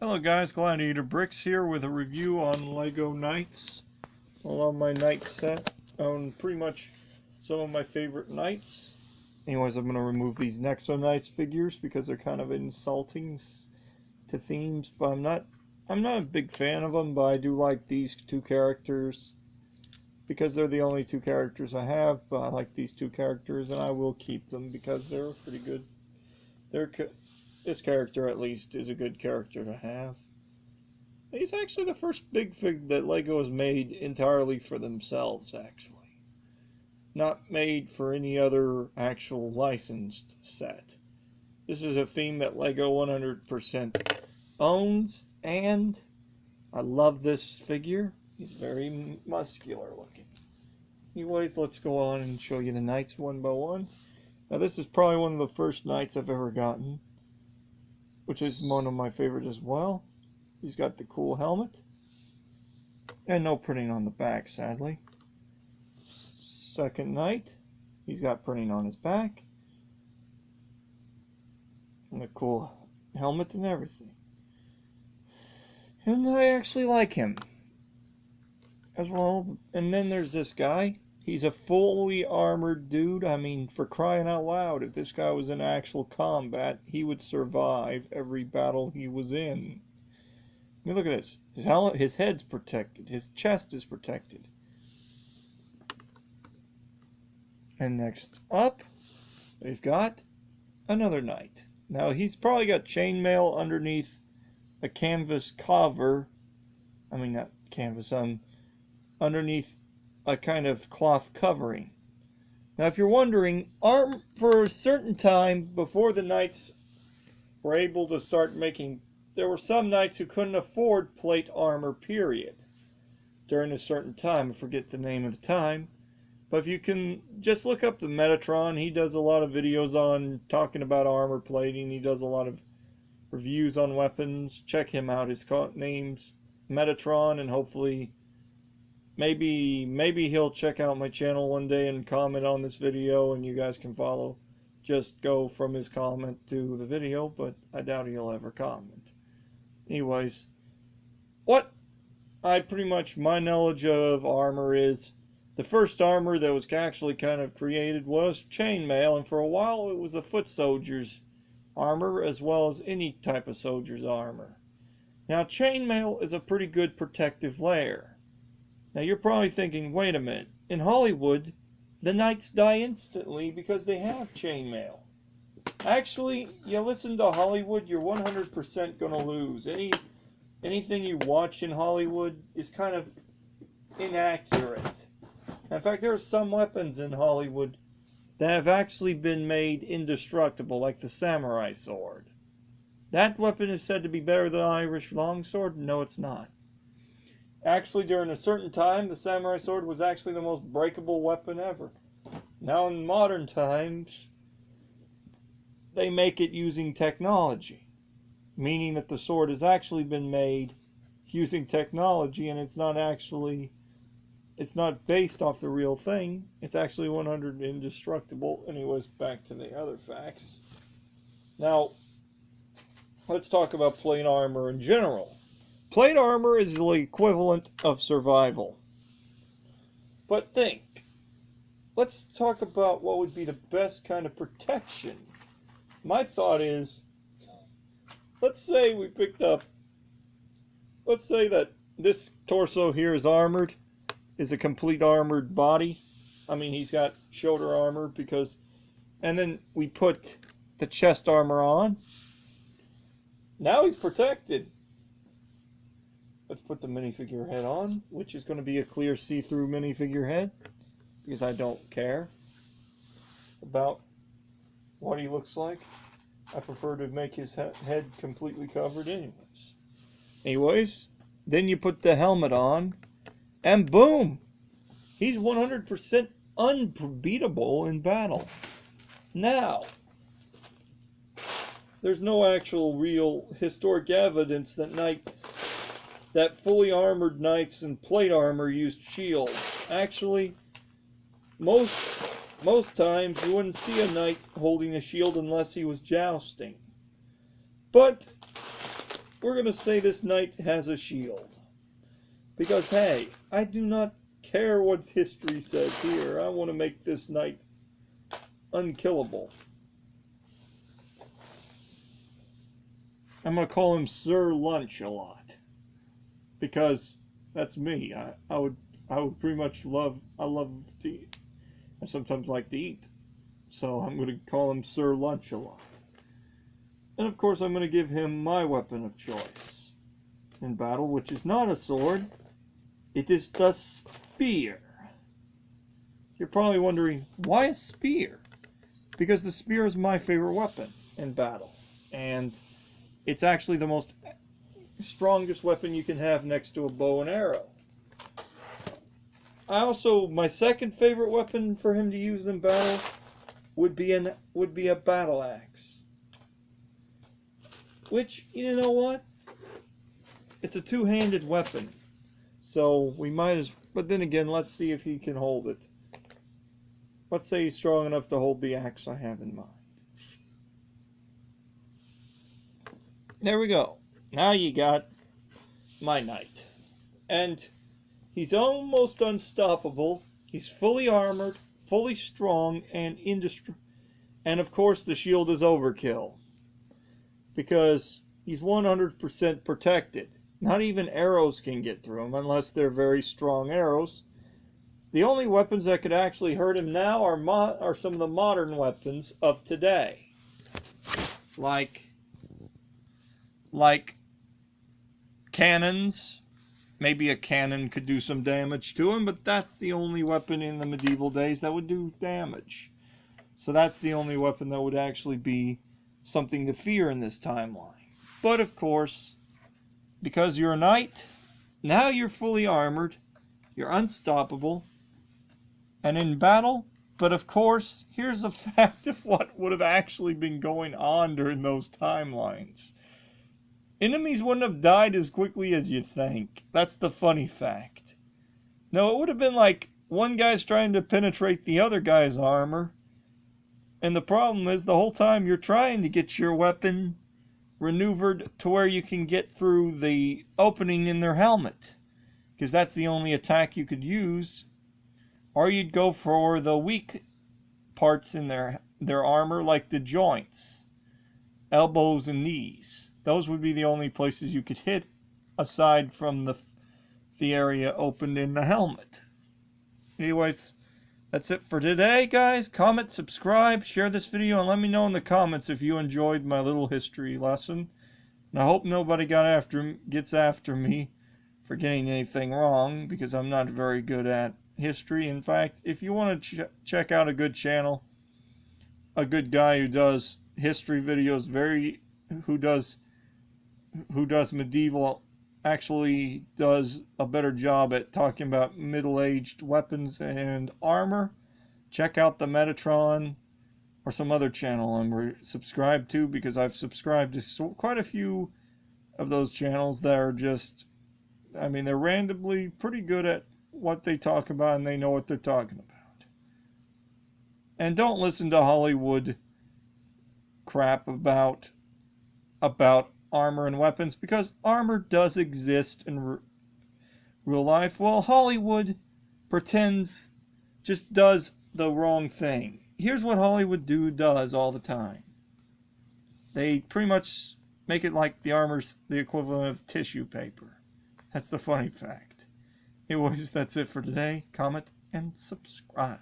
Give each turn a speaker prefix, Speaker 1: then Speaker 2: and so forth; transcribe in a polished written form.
Speaker 1: Hello guys, Gladiator Bricks here with a review on LEGO Knights. I love my Knight set. Own pretty much some of my favorite Knights. Anyways, I'm going to remove these Nexo Knights figures because they're kind of insulting to themes, but I'm not a big fan of them, but I do like these two characters because they're the only two characters I have, but I like these two characters and I will keep them because they're pretty good. This character, at least, is a good character to have. He's actually the first big fig that LEGO has made entirely for themselves, actually. Not made for any other actual licensed set. This is a theme that LEGO 100% owns, and I love this figure. He's very muscular looking. Anyways, let's go on and show you the Knights one by one. Now, this is probably one of the first Knights I've ever gotten, which is one of my favorites as well. He's got the cool helmet. And no printing on the back, sadly. Second Knight. He's got printing on his back. And a cool helmet and everything. And I actually like him as well. And then there's this guy. He's a fully armored dude. I mean, for crying out loud, if this guy was in actual combat, he would survive every battle he was in. I mean, look at this. His head's protected. His chest is protected. And next up, we've got another knight. Now, he's probably got chainmail underneath a canvas cover. I mean, not canvas, underneath a kind of cloth covering. Now, if you're wondering, for a certain time before the knights were able to start making, there were some knights who couldn't afford plate armor, period. During a certain time, I forget the name of the time, but if you can just look up the Metatron, he does a lot of videos on talking about armor plating. He does a lot of reviews on weapons. Check him out. His name's Metatron, and hopefully maybe he'll check out my channel one day and comment on this video and you guys can follow. Just go from his comment to the video, but I doubt he'll ever comment. Anyways, my knowledge of armor is, the first armor that was actually kind of created was chainmail, and for a while it was a foot soldier's armor as well as any type of soldier's armor. Now, chainmail is a pretty good protective layer. Now, you're probably thinking, wait a minute, in Hollywood, the knights die instantly because they have chainmail. Actually, you listen to Hollywood, you're 100% going to lose. Anything you watch in Hollywood is kind of inaccurate. In fact, there are some weapons in Hollywood that have actually been made indestructible, like the samurai sword. That weapon is said to be better than the Irish longsword? No, it's not. Actually, during a certain time, the samurai sword was actually the most breakable weapon ever. Now, in modern times, they make it using technology, meaning that the sword has actually been made using technology, and it's not based off the real thing. It's actually 100% indestructible. Anyways, back to the other facts. Now, let's talk about plate armor in general. Plate armor is the equivalent of survival. But let's talk about what would be the best kind of protection. My thought is, let's say that this torso here is armored, is a complete armored body. I mean, he's got shoulder armor and then we put the chest armor on. Now he's protected. Let's put the minifigure head on, which is going to be a clear see-through minifigure head, because I don't care about what he looks like. I prefer to make his head completely covered anyways. Then you put the helmet on, and boom! He's 100% unbeatable in battle. Now, there's no actual real historic evidence that fully armored knights in plate armor used shields. Actually, most times you wouldn't see a knight holding a shield unless he was jousting. But we're going to say this knight has a shield. Because, hey, I do not care what history says here. I want to make this knight unkillable. I'm going to call him Sir Lunch a lot. Because that's me. I would pretty much love to eat. I sometimes like to eat. So I'm going to call him Sir Lunch a lot. And of course I'm going to give him my weapon of choice in battle, which is not a sword. It is the spear. You're probably wondering, why a spear? Because the spear is my favorite weapon in battle. And it's actually the most strongest weapon you can have next to a bow and arrow. My second favorite weapon for him to use in battle would be a battle axe. Which, you know what? It's a two-handed weapon. So we might as... But then again, let's see if he can hold it. Let's say he's strong enough to hold the axe I have in mind. There we go. Now you got my knight. And he's almost unstoppable. He's fully armored, fully strong, and indestructible. And of course the shield is overkill. Because he's 100% protected. Not even arrows can get through him unless they're very strong arrows. The only weapons that could actually hurt him now are some of the modern weapons of today. Like cannons. Maybe a cannon could do some damage to him, but that's the only weapon in the medieval days that would do damage. So that's the only weapon that would actually be something to fear in this timeline. But of course, because you're a knight, now you're fully armored, you're unstoppable, and in battle. But of course, here's a fact of what would have actually been going on during those timelines. Enemies wouldn't have died as quickly as you think. That's the funny fact. No, it would have been like one guy's trying to penetrate the other guy's armor. And the problem is, the whole time you're trying to get your weapon maneuvered to where you can get through the opening in their helmet. Because that's the only attack you could use. Or you'd go for the weak parts in their armor, like the joints, elbows and knees. Those would be the only places you could hit, aside from the area opened in the helmet. Anyways, that's it for today, guys. Comment, subscribe, share this video, and let me know in the comments if you enjoyed my little history lesson. And I hope nobody gets after me for getting anything wrong, because I'm not very good at history. In fact, if you want to check out a good channel, a good guy who does history videos, who does medieval, actually does a better job at talking about middle-aged weapons and armor, check out the Metatron or some other channel I'm subscribed to, because I've subscribed to quite a few of those channels that are just, I mean, they're randomly pretty good at what they talk about, and they know what they're talking about. And don't listen to Hollywood crap about armor and weapons, because armor does exist in real life. Well, Hollywood just does the wrong thing. Here's what Hollywood does all the time. They pretty much make it like the armor's the equivalent of tissue paper. That's the funny fact. Anyways, that's it for today. Comment and subscribe.